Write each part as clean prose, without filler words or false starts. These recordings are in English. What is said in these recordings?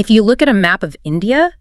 If you look at a map of India,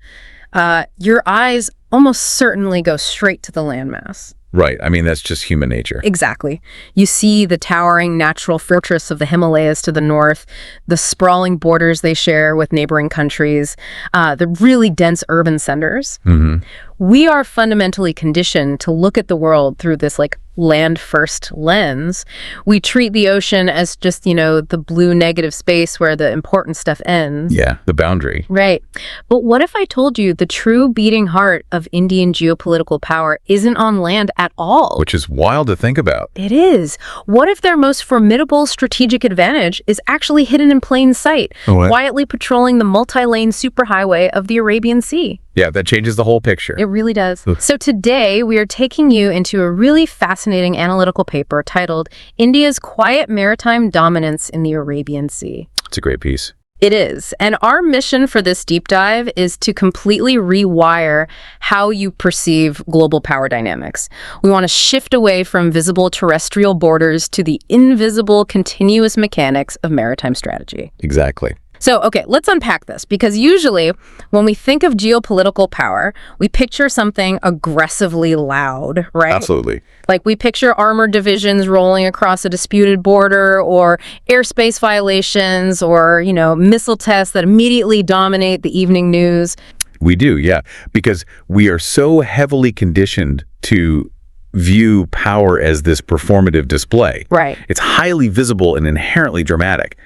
your eyes almost certainly go straight to the landmass. Right. I mean, that's just human nature. Exactly. You see the towering natural fortress of the Himalayas to the north, the sprawling borders they share with neighboring countries, the really dense urban centers. Mm-hmm. We are fundamentally conditioned to look at the world through this land first lens. We treat the ocean as just, the blue negative space where the important stuff ends. Yeah, the boundary. Right. But what if I told you the true beating heart of Indian geopolitical power isn't on land at all? Which is wild to think about. It is. What if their most formidable strategic advantage is actually hidden in plain sight, quietly patrolling the multi-lane superhighway of the Arabian Sea? Yeah, that changes the whole picture. It really does. So today, we are taking you into a really fascinating analytical paper titled India's Quiet Maritime Dominance in the Arabian Sea. It's a great piece. It is. And our mission for this deep dive is to completely rewire how you perceive global power dynamics. We want to shift away from visible terrestrial borders to the invisible continuous mechanics of maritime strategy. Exactly. So, okay, let's unpack this, because usually when we think of geopolitical power, we picture something aggressively loud, right? Absolutely. Like we picture armored divisions rolling across a disputed border, or airspace violations, or, missile tests that immediately dominate the evening news. We do, yeah, because we are so heavily conditioned to view power as this performative display. Right. It's highly visible and inherently dramatic.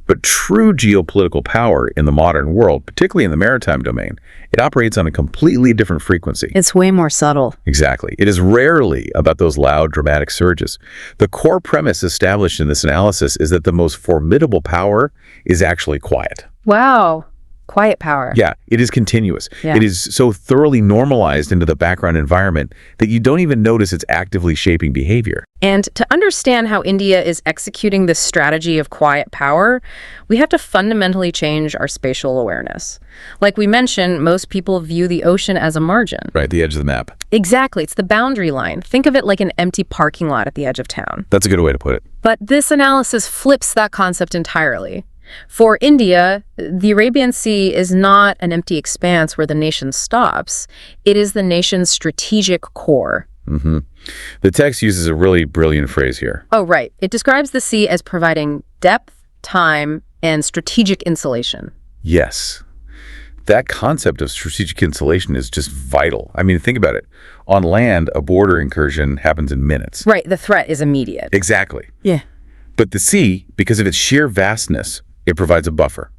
But true geopolitical power in the modern world, particularly in the maritime domain, it operates on a completely different frequency. It's way more subtle. Exactly. It is rarely about those loud, dramatic surges. The core premise established in this analysis is that the most formidable power is actually quiet. Wow. Quiet power. Yeah, it is continuous. Yeah. It is so thoroughly normalized into the background environment that you don't even notice it's actively shaping behavior. And to understand how India is executing this strategy of quiet power, we have to fundamentally change our spatial awareness. Like we mentioned, most people view the ocean as a margin. Right, the edge of the map. Exactly. It's the boundary line. Think of it like an empty parking lot at the edge of town. That's a good way to put it. But this analysis flips that concept entirely. For India, the Arabian Sea is not an empty expanse where the nation stops. It is the nation's strategic core. Mm-hmm. The text uses a really brilliant phrase here. Oh, right. It describes the sea as providing depth, time, and strategic insulation. Yes. That concept of strategic insulation is just vital. I mean, think about it. On land, a border incursion happens in minutes. Right. The threat is immediate. Exactly. Yeah. But the sea, because of its sheer vastness, it provides a buffer.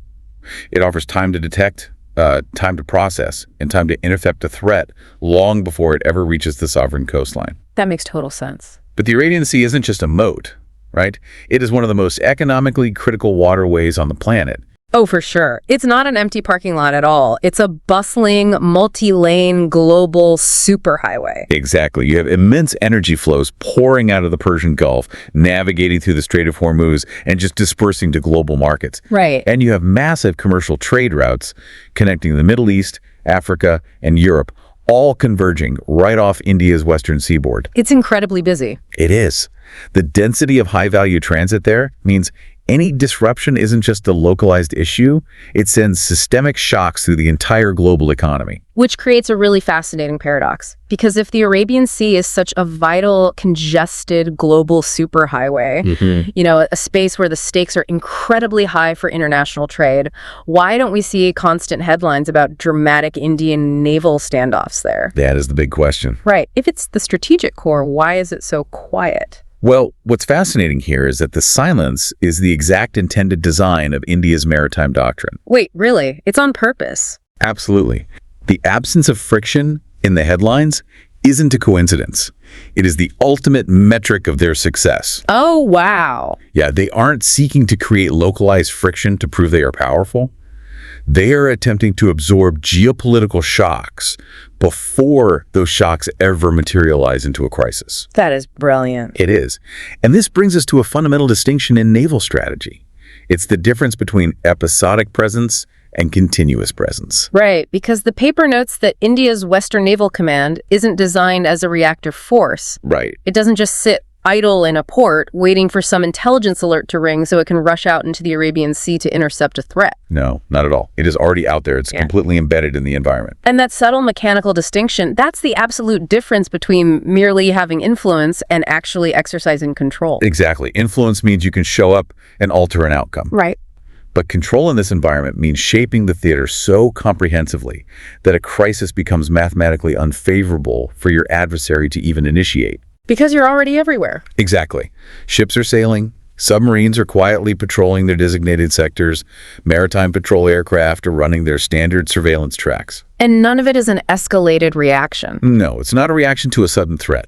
It offers time to detect, time to process, and time to intercept a threat long before it ever reaches the sovereign coastline. That makes total sense. But the Arabian Sea isn't just a moat, right? It is one of the most economically critical waterways on the planet. Oh, for sure. It's not an empty parking lot at all. It's a bustling, multi-lane, global superhighway. Exactly. You have immense energy flows pouring out of the Persian Gulf, navigating through the Strait of Hormuz, and just dispersing to global markets. Right. And you have massive commercial trade routes connecting the Middle East, Africa, and Europe, all converging right off India's western seaboard. It's incredibly busy. It is. The density of high-value transit there means any disruption isn't just a localized issue, it sends systemic shocks through the entire global economy. Which creates a really fascinating paradox. Because if the Arabian Sea is such a vital, congested global superhighway, a space where the stakes are incredibly high for international trade, why don't we see constant headlines about dramatic Indian naval standoffs there? That is the big question. Right. If it's the strategic core, why is it so quiet? Well, what's fascinating here is that the silence is the exact intended design of India's maritime doctrine. Wait, really? It's on purpose? Absolutely. The absence of friction in the headlines isn't a coincidence. It is the ultimate metric of their success. Oh, wow. Yeah, they aren't seeking to create localized friction to prove they are powerful. They are attempting to absorb geopolitical shocks before those shocks ever materialize into a crisis. That is brilliant. It is. And this brings us to a fundamental distinction in naval strategy. It's the difference between episodic presence and continuous presence. Right, because the paper notes that India's Western Naval Command isn't designed as a reactive force. Right. It doesn't just sit idle in a port waiting for some intelligence alert to ring so it can rush out into the Arabian Sea to intercept a threat. No, not at all. It is already out there. It's completely embedded in the environment. And that subtle mechanical distinction, that's the absolute difference between merely having influence and actually exercising control. Exactly. Influence means you can show up and alter an outcome. Right. But control in this environment means shaping the theater so comprehensively that a crisis becomes mathematically unfavorable for your adversary to even initiate. Because you're already everywhere. Exactly. Ships are sailing, submarines are quietly patrolling their designated sectors, maritime patrol aircraft are running their standard surveillance tracks. And none of it is an escalated reaction. No, it's not a reaction to a sudden threat.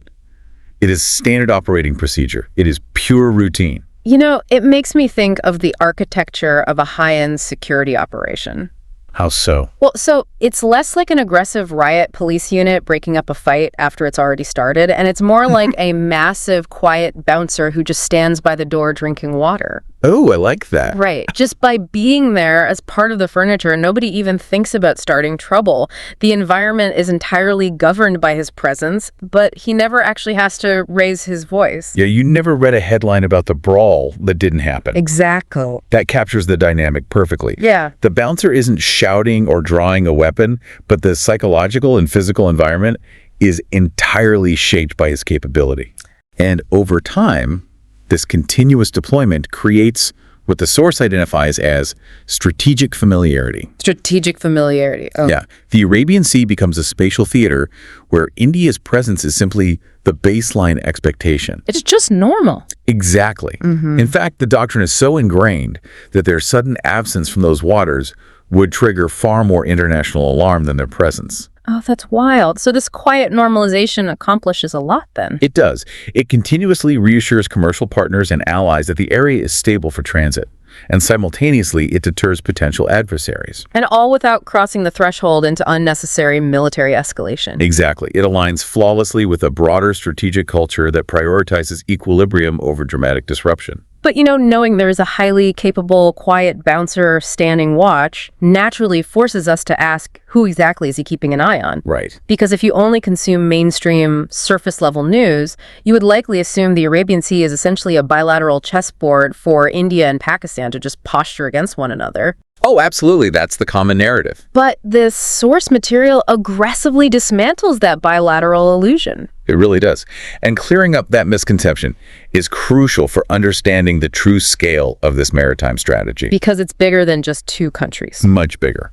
It is standard operating procedure. It is pure routine. You know, it makes me think of the architecture of a high-end security operation. How so? Well, so it's less like an aggressive riot police unit breaking up a fight after it's already started, and it's more like a massive, quiet bouncer who just stands by the door drinking water. Oh, I like that. Right. Just by being there as part of the furniture, nobody even thinks about starting trouble. The environment is entirely governed by his presence, but he never actually has to raise his voice. Yeah, you never read a headline about the brawl that didn't happen. Exactly. That captures the dynamic perfectly. Yeah. The bouncer isn't shouting or drawing a weapon, but the psychological and physical environment is entirely shaped by his capability. And over time, this continuous deployment creates what the source identifies as strategic familiarity. Strategic familiarity. Oh. Yeah. The Arabian Sea becomes a spatial theater where India's presence is simply the baseline expectation. It's just normal. Exactly. In fact, the doctrine is so ingrained that their sudden absence from those waters would trigger far more international alarm than their presence. Oh, that's wild. So this quiet normalization accomplishes a lot then. It does. It continuously reassures commercial partners and allies that the area is stable for transit, and simultaneously it deters potential adversaries. And all without crossing the threshold into unnecessary military escalation. Exactly. It aligns flawlessly with a broader strategic culture that prioritizes equilibrium over dramatic disruption. But, you know, knowing there is a highly capable, quiet bouncer standing watch naturally forces us to ask, who exactly is he keeping an eye on? Right. Because if you only consume mainstream, surface-level news, you would likely assume the Arabian Sea is essentially a bilateral chessboard for India and Pakistan to just posture against one another. Oh, absolutely. That's the common narrative. But this source material aggressively dismantles that bilateral illusion. It really does. And clearing up that misconception is crucial for understanding the true scale of this maritime strategy. Because it's bigger than just two countries. Much bigger.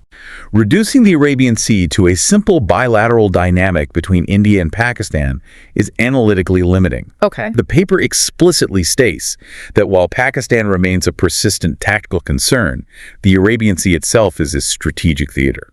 Reducing the Arabian Sea to a simple bilateral dynamic between India and Pakistan is analytically limiting. Okay. The paper explicitly states that while Pakistan remains a persistent tactical concern, the Arabian Sea itself is a strategic theater.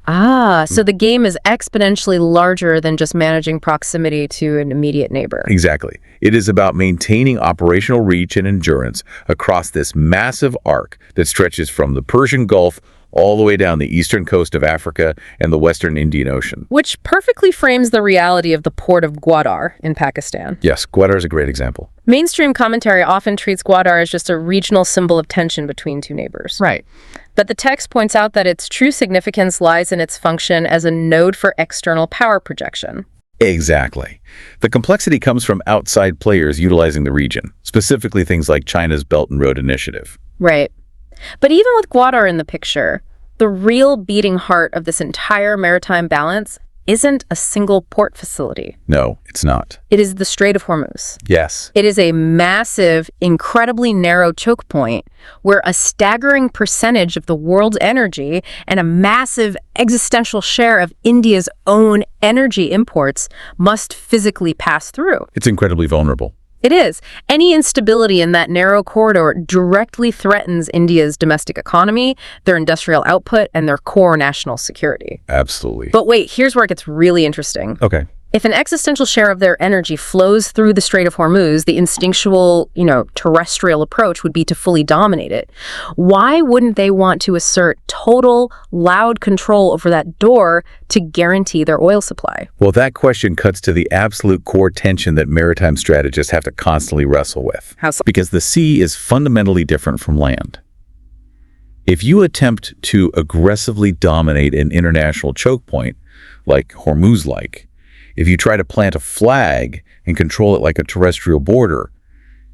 Ah, so the game is exponentially larger than just managing proximity to an immediate neighbor. Exactly. It is about maintaining operational reach and endurance across this massive arc that stretches from the Persian Gulf all the way down the eastern coast of Africa and the western Indian Ocean. Which perfectly frames the reality of the port of Gwadar in Pakistan. Yes, Gwadar is a great example. Mainstream commentary often treats Gwadar as just a regional symbol of tension between two neighbors. Right. But the text points out that its true significance lies in its function as a node for external power projection. Exactly. The complexity comes from outside players utilizing the region, specifically things like China's Belt and Road Initiative. Right. But even with Gwadar in the picture, the real beating heart of this entire maritime balance isn't a single port facility. No, it's not. It is the Strait of Hormuz. Yes. It is a massive, incredibly narrow choke point where a staggering percentage of the world's energy and a massive existential share of India's own energy imports must physically pass through. It's incredibly vulnerable. It is. Any instability in that narrow corridor directly threatens India's domestic economy, their industrial output, and their core national security. Absolutely. But wait, here's where it gets really interesting. Okay. If an existential share of their energy flows through the Strait of Hormuz, the instinctual, terrestrial approach would be to fully dominate it. Why wouldn't they want to assert total, loud control over that door to guarantee their oil supply? Well, that question cuts to the absolute core tension that maritime strategists have to constantly wrestle with. How so? Because the sea is fundamentally different from land. If you attempt to aggressively dominate an international choke point, like Hormuz-like, If you try to plant a flag and control it like a terrestrial border,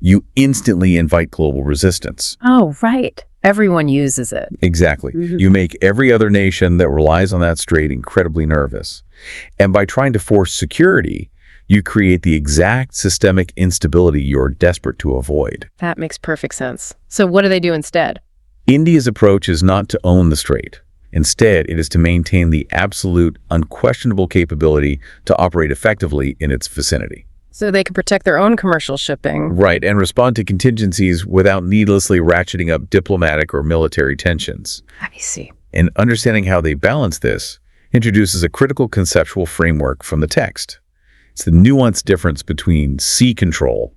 you instantly invite global resistance. Oh, right. Everyone uses it. Exactly. You make every other nation that relies on that strait incredibly nervous. And by trying to force security, you create the exact systemic instability you're desperate to avoid. That makes perfect sense. So what do they do instead? India's approach is not to own the strait. Instead, it is to maintain the absolute, unquestionable capability to operate effectively in its vicinity. So they can protect their own commercial shipping. Right, and respond to contingencies without needlessly ratcheting up diplomatic or military tensions. I see. And understanding how they balance this introduces a critical conceptual framework from the text. It's the nuanced difference between sea control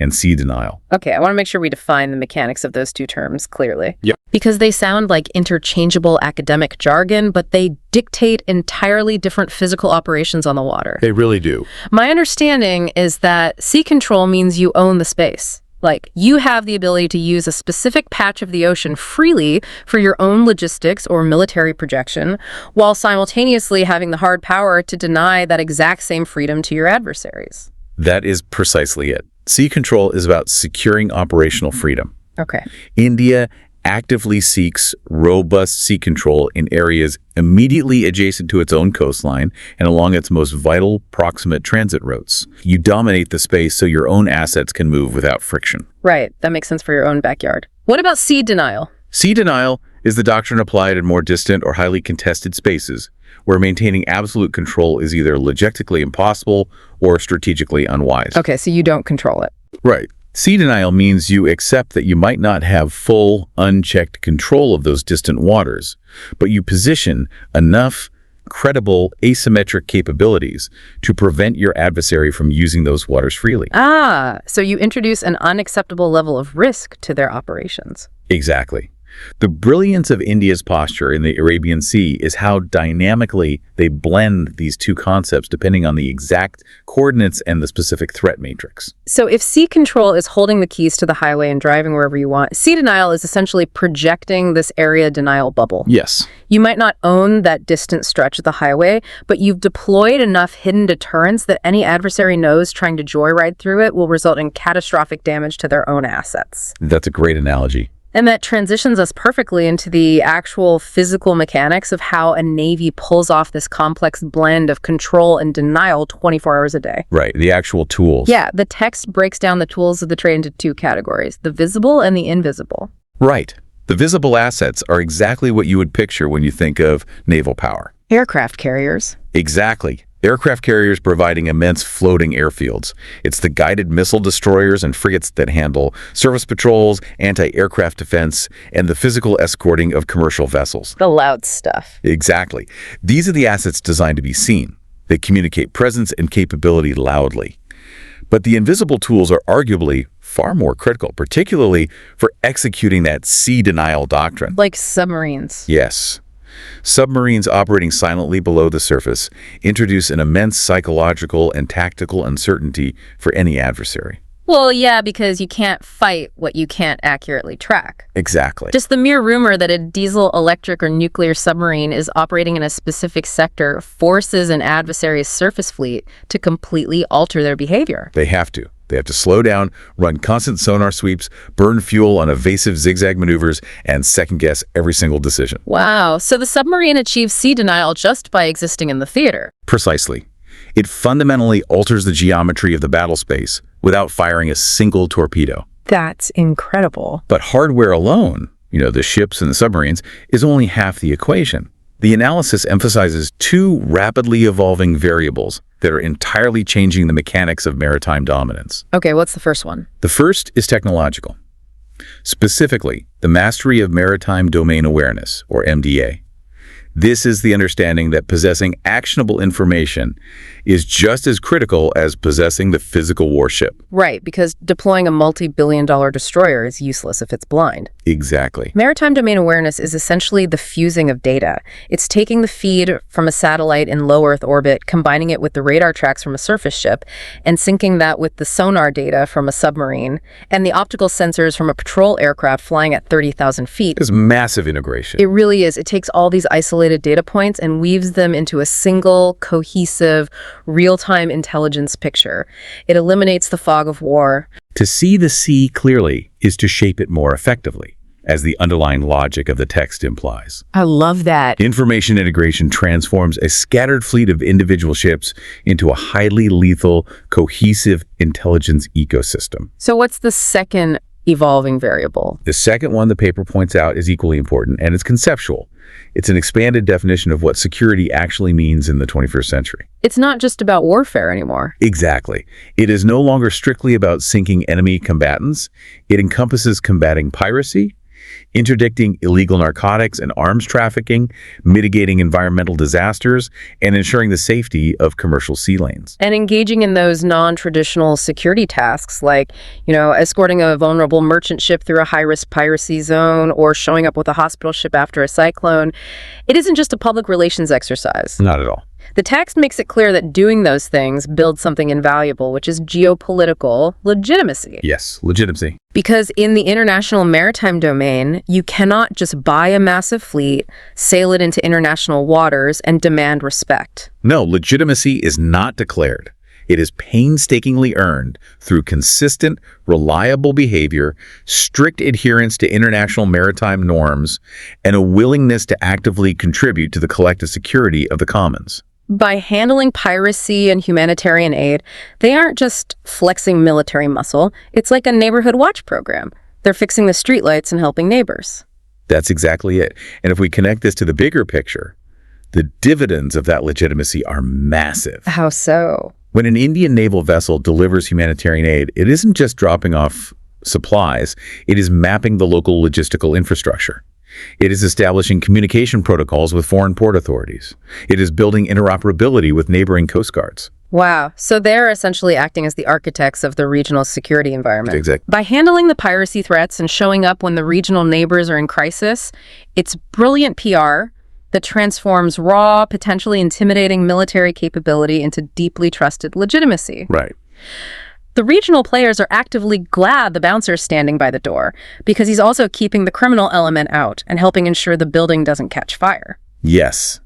and sea denial. Okay, I want to make sure we define the mechanics of those two terms clearly. Yep. Because they sound like interchangeable academic jargon, but they dictate entirely different physical operations on the water. They really do. My understanding is that sea control means you own the space. Like, you have the ability to use a specific patch of the ocean freely for your own logistics or military projection, while simultaneously having the hard power to deny that exact same freedom to your adversaries. That is precisely it. Sea control is about securing operational freedom. Okay. India actively seeks robust sea control in areas immediately adjacent to its own coastline and along its most vital proximate transit routes. You dominate the space so your own assets can move without friction. Right. That makes sense for your own backyard. What about sea denial? Sea denial is the doctrine applied in more distant or highly contested spaces where maintaining absolute control is either logistically impossible or strategically unwise. Okay, so you don't control it. Right. Sea denial means you accept that you might not have full, unchecked control of those distant waters, but you position enough credible asymmetric capabilities to prevent your adversary from using those waters freely. Ah, so you introduce an unacceptable level of risk to their operations. Exactly. The brilliance of India's posture in the Arabian Sea is how dynamically they blend these two concepts depending on the exact coordinates and the specific threat matrix. So if sea control is holding the keys to the highway and driving wherever you want, sea denial is essentially projecting this area denial bubble. Yes. You might not own that distant stretch of the highway, but you've deployed enough hidden deterrence that any adversary knows trying to joyride through it will result in catastrophic damage to their own assets. That's a great analogy. And that transitions us perfectly into the actual physical mechanics of how a Navy pulls off this complex blend of control and denial 24 hours a day. Right, the actual tools. Yeah, the text breaks down the tools of the trade into two categories, the visible and the invisible. Right. The visible assets are exactly what you would picture when you think of naval power. Aircraft carriers. Exactly. Aircraft carriers providing immense floating airfields. It's the guided missile destroyers and frigates that handle surface patrols, anti-aircraft defense, and the physical escorting of commercial vessels. The loud stuff. Exactly. These are the assets designed to be seen. They communicate presence and capability loudly. But the invisible tools are arguably far more critical, particularly for executing that sea denial doctrine. Like submarines. Yes. Submarines operating silently below the surface introduce an immense psychological and tactical uncertainty for any adversary. Well, yeah, because you can't fight what you can't accurately track. Exactly. Just the mere rumor that a diesel, electric, or nuclear submarine is operating in a specific sector forces an adversary's surface fleet to completely alter their behavior. They have to. They have to slow down, run constant sonar sweeps, burn fuel on evasive zigzag maneuvers, and second-guess every single decision. Wow. So the submarine achieves sea denial just by existing in the theater. Precisely. It fundamentally alters the geometry of the battle space without firing a single torpedo. That's incredible. But hardware alone, the ships and the submarines, is only half the equation. The analysis emphasizes two rapidly evolving variables that are entirely changing the mechanics of maritime dominance. Okay, what's the first one? The first is technological. Specifically, the mastery of maritime domain awareness, or MDA. This is the understanding that possessing actionable information is just as critical as possessing the physical warship. Right, because deploying a multi-billion-dollar destroyer is useless if it's blind. Exactly. Maritime domain awareness is essentially the fusing of data. It's taking the feed from a satellite in low Earth orbit, combining it with the radar tracks from a surface ship, and syncing that with the sonar data from a submarine, and the optical sensors from a patrol aircraft flying at 30,000 feet. It's massive integration. It really is. It takes all these isolated isolated data points and weaves them into a single, cohesive, real-time intelligence picture. It eliminates the fog of war. To see the sea clearly is to shape it more effectively, as the underlying logic of the text implies. I love that. Information integration transforms a scattered fleet of individual ships into a highly lethal, cohesive intelligence ecosystem. So what's the second evolving variable? The second one the paper points out is equally important, and it's conceptual. It's an expanded definition of what security actually means in the 21st century. It's not just about warfare anymore. Exactly. It is no longer strictly about sinking enemy combatants. It encompasses combating piracy, interdicting illegal narcotics and arms trafficking, mitigating environmental disasters, and ensuring the safety of commercial sea lanes. And engaging in those non-traditional security tasks like, escorting a vulnerable merchant ship through a high-risk piracy zone or showing up with a hospital ship after a cyclone. It isn't just a public relations exercise. Not at all. The text makes it clear that doing those things builds something invaluable, which is geopolitical legitimacy. Yes, legitimacy. Because in the international maritime domain, you cannot just buy a massive fleet, sail it into international waters, and demand respect. No, legitimacy is not declared. It is painstakingly earned through consistent, reliable behavior, strict adherence to international maritime norms, and a willingness to actively contribute to the collective security of the commons. By handling piracy and humanitarian aid, they aren't just flexing military muscle. It's like a neighborhood watch program. They're fixing the streetlights and helping neighbors. That's exactly it. And if we connect this to the bigger picture, the dividends of that legitimacy are massive. How so? When an Indian naval vessel delivers humanitarian aid, it isn't just dropping off supplies, it is mapping the local logistical infrastructure. It is establishing communication protocols with foreign port authorities. It is building interoperability with neighboring coast guards. Wow. So they're essentially acting as the architects of the regional security environment. Exactly. By handling the piracy threats and showing up when the regional neighbors are in crisis, it's brilliant PR that transforms raw, potentially intimidating military capability into deeply trusted legitimacy. Right. The regional players are actively glad the bouncer's standing by the door because he's also keeping the criminal element out and helping ensure the building doesn't catch fire. Yes.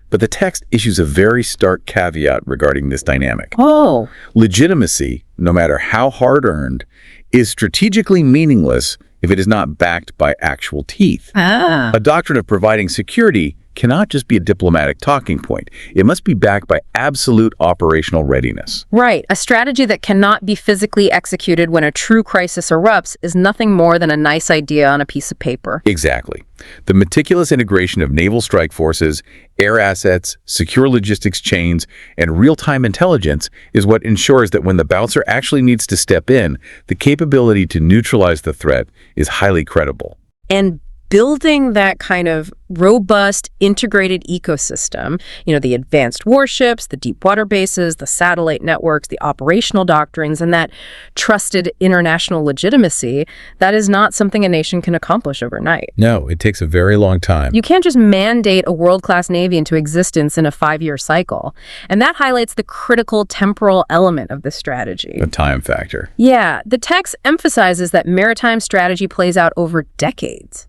But the text issues a very stark caveat regarding this dynamic. Oh. Legitimacy, no matter how hard-earned, is strategically meaningless if it is not backed by actual teeth. A doctrine of providing security cannot just be a diplomatic talking point. It must be backed by absolute operational readiness. Right. A strategy that cannot be physically executed when a true crisis erupts is nothing more than a nice idea on a piece of paper. Exactly. The meticulous integration of naval strike forces, air assets, secure logistics chains, and real-time intelligence is what ensures that when the bouncer actually needs to step in, the capability to neutralize the threat is highly credible. And building that kind of robust, integrated ecosystem, the advanced warships, the deep water bases, the satellite networks, the operational doctrines, and that trusted international legitimacy, that is not something a nation can accomplish overnight. No, it takes a very long time. You can't just mandate a world-class navy into existence in a 5-year cycle. And that highlights the critical temporal element of this strategy. The time factor. Yeah, the text emphasizes that maritime strategy plays out over decades.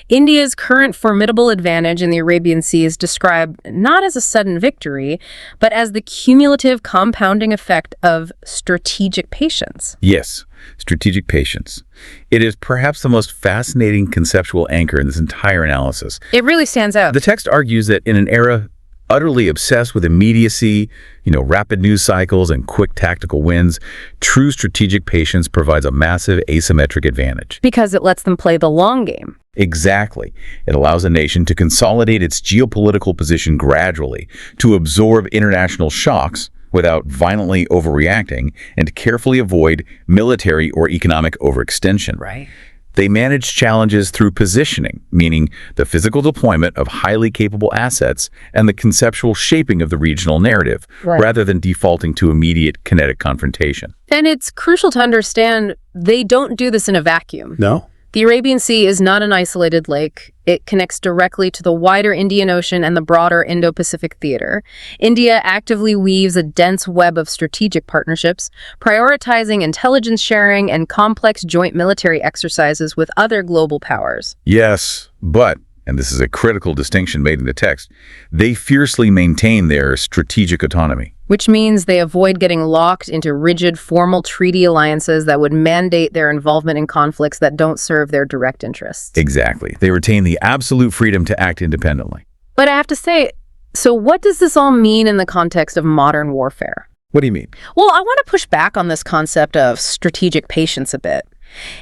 India's current formidable advantage in the Arabian Sea is described not as a sudden victory, but as the cumulative compounding effect of strategic patience. Yes, strategic patience. It is perhaps the most fascinating conceptual anchor in this entire analysis. It really stands out. The text argues that in an era utterly obsessed with immediacy, rapid news cycles and quick tactical wins, true strategic patience provides a massive asymmetric advantage. Because it lets them play the long game. Exactly. It allows a nation to consolidate its geopolitical position gradually, to absorb international shocks without violently overreacting, and to carefully avoid military or economic overextension. Right. They manage challenges through positioning, meaning the physical deployment of highly capable assets and the conceptual shaping of the regional narrative, rather than defaulting to immediate kinetic confrontation. And it's crucial to understand they don't do this in a vacuum. No. The Arabian Sea is not an isolated lake. It connects directly to the wider Indian Ocean and the broader Indo-Pacific theater. India actively weaves a dense web of strategic partnerships, prioritizing intelligence sharing and complex joint military exercises with other global powers. Yes, but and this is a critical distinction made in the text, they fiercely maintain their strategic autonomy. Which means they avoid getting locked into rigid, formal treaty alliances that would mandate their involvement in conflicts that don't serve their direct interests. Exactly. They retain the absolute freedom to act independently. But I have to say, so what does this all mean in the context of modern warfare? What do you mean? Well, I want to push back on this concept of strategic patience a bit.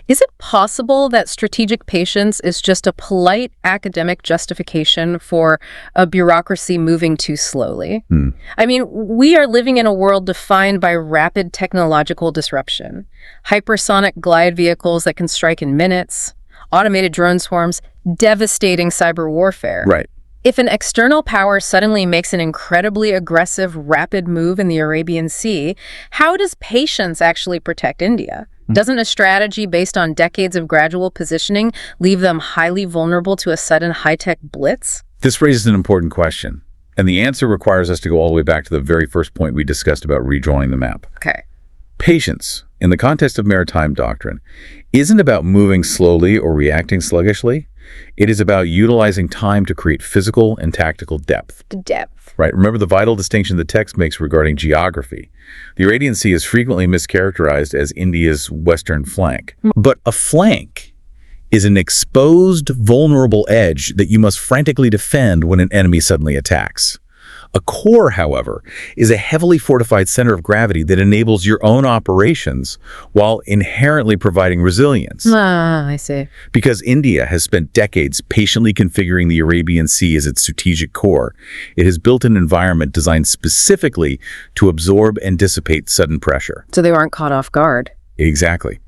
Is it possible that strategic patience is just a polite academic justification for a bureaucracy moving too slowly? I mean, we are living in a world defined by rapid technological disruption, hypersonic glide vehicles that can strike in minutes, automated drone swarms, devastating cyber warfare. Right. If an external power suddenly makes an incredibly aggressive, rapid move in the Arabian Sea, how does patience actually protect India? Doesn't a strategy based on decades of gradual positioning leave them highly vulnerable to a sudden high-tech blitz? This raises an important question, and the answer requires us to go all the way back to the very first point we discussed about redrawing the map. Okay. Patience, in the context of maritime doctrine, isn't about moving slowly or reacting sluggishly. It is about utilizing time to create physical and tactical depth. Depth. Right. Remember the vital distinction the text makes regarding geography. The Arabian Sea is frequently mischaracterized as India's western flank. But a flank is an exposed, vulnerable edge that you must frantically defend when an enemy suddenly attacks. A core, however, is a heavily fortified center of gravity that enables your own operations while inherently providing resilience. I see. Because India has spent decades patiently configuring the Arabian Sea as its strategic core, it has built an environment designed specifically to absorb and dissipate sudden pressure. So they aren't caught off guard. Exactly.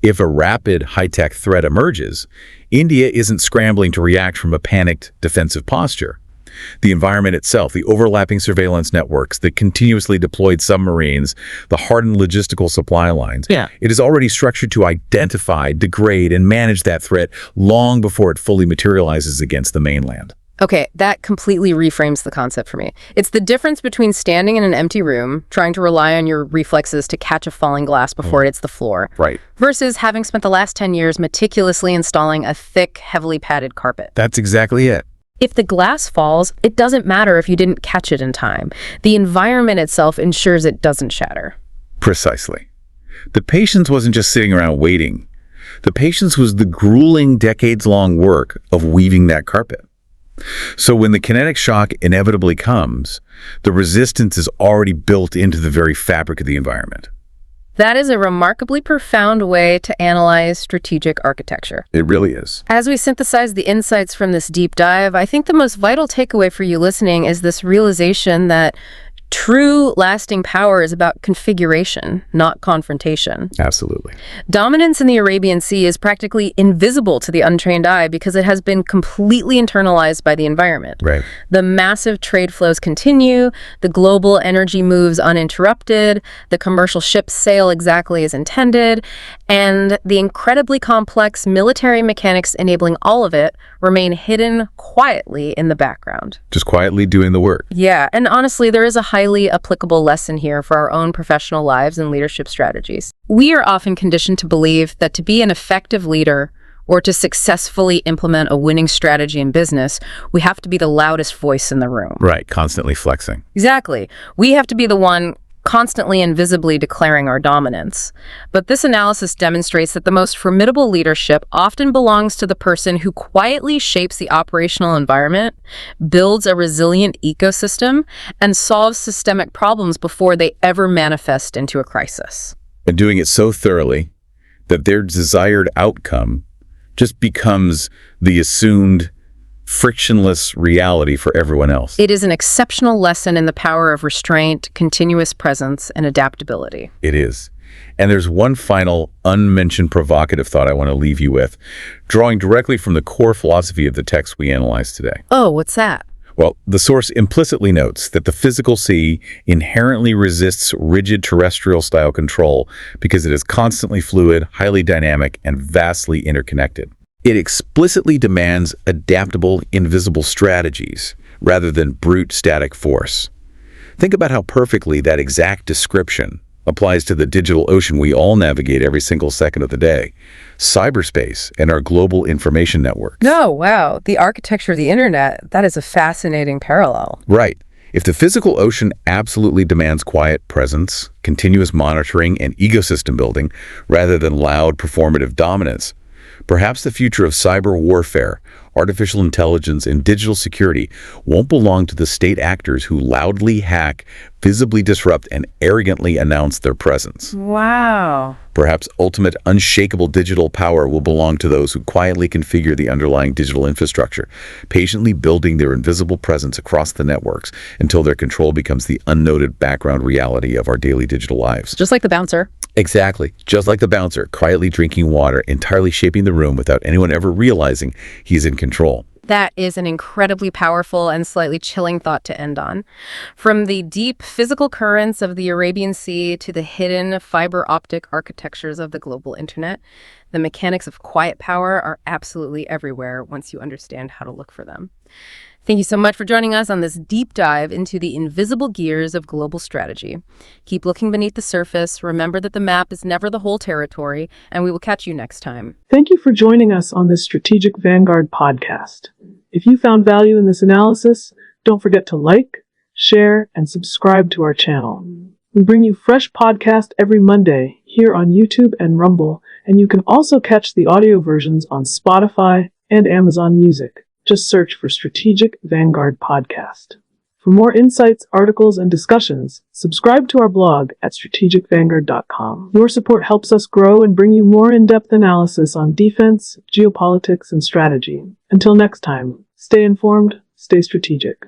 If a rapid, high-tech threat emerges, India isn't scrambling to react from a panicked defensive posture. The environment itself, the overlapping surveillance networks, the continuously deployed submarines, the hardened logistical supply lines. Yeah. It is already structured to identify, degrade, and manage that threat long before it fully materializes against the mainland. Okay, that completely reframes the concept for me. It's the difference between standing in an empty room, trying to rely on your reflexes to catch a falling glass before it hits the floor, Right. versus having spent the last 10 years meticulously installing a thick, heavily padded carpet. That's exactly it. If the glass falls, it doesn't matter if you didn't catch it in time. The environment itself ensures it doesn't shatter. Precisely. The patience wasn't just sitting around waiting. The patience was the grueling, decades-long work of weaving that carpet. So when the kinetic shock inevitably comes, the resistance is already built into the very fabric of the environment. That is a remarkably profound way to analyze strategic architecture. It really is. As we synthesize the insights from this deep dive, I think the most vital takeaway for you listening is this realization that true lasting power is about configuration, not confrontation. Absolutely. Dominance in the Arabian Sea is practically invisible to the untrained eye because it has been completely internalized by the environment. Right. The massive trade flows continue, the global energy moves uninterrupted, the commercial ships sail exactly as intended, and the incredibly complex military mechanics enabling all of it remain hidden quietly in the background. Just quietly doing the work. Yeah, and honestly, there is a highly applicable lesson here for our own professional lives and leadership strategies. We are often conditioned to believe that to be an effective leader or to successfully implement a winning strategy in business, we have to be the loudest voice in the room. Right, constantly flexing. Exactly. We have to be the one constantly and visibly declaring our dominance. But this analysis demonstrates that the most formidable leadership often belongs to the person who quietly shapes the operational environment, builds a resilient ecosystem, and solves systemic problems before they ever manifest into a crisis. And doing it so thoroughly that their desired outcome just becomes the assumed frictionless reality for everyone else. It is an exceptional lesson in the power of restraint, continuous presence, and adaptability. It is. And there's one final unmentioned provocative thought I want to leave you with, drawing directly from the core philosophy of the text we analyzed today. Oh, what's that? Well, the source implicitly notes that the physical sea inherently resists rigid terrestrial-style control because it is constantly fluid, highly dynamic, and vastly interconnected. It explicitly demands adaptable, invisible strategies rather than brute static force. Think about how perfectly that exact description applies to the digital ocean we all navigate every single second of the day, cyberspace, and our global information networks. No, wow. The architecture of the internet, that is a fascinating parallel. Right. If the physical ocean absolutely demands quiet presence, continuous monitoring, and ecosystem building, rather than loud performative dominance, perhaps the future of cyber warfare, artificial intelligence, and digital security won't belong to the state actors who loudly hack, visibly disrupt, and arrogantly announce their presence. Wow. Perhaps ultimate unshakable digital power will belong to those who quietly configure the underlying digital infrastructure, patiently building their invisible presence across the networks until their control becomes the unnoted background reality of our daily digital lives. Just like the bouncer. Exactly. Just like the bouncer, quietly drinking water, entirely shaping the room without anyone ever realizing he's in control. That is an incredibly powerful and slightly chilling thought to end on. From the deep physical currents of the Arabian Sea to the hidden fiber optic architectures of the global internet, the mechanics of quiet power are absolutely everywhere once you understand how to look for them. Thank you so much for joining us on this deep dive into the invisible gears of global strategy. Keep looking beneath the surface. Remember that the map is never the whole territory, and we will catch you next time. Thank you for joining us on this Strategic Vanguard podcast. If you found value in this analysis, don't forget to like, share, and subscribe to our channel. We bring you fresh podcasts every Monday here on YouTube and Rumble, and you can also catch the audio versions on Spotify and Amazon Music. Just search for Strategic Vanguard Podcast. For more insights, articles, and discussions, subscribe to our blog at strategicvanguard.com. Your support helps us grow and bring you more in-depth analysis on defense, geopolitics, and strategy. Until next time, stay informed, stay strategic.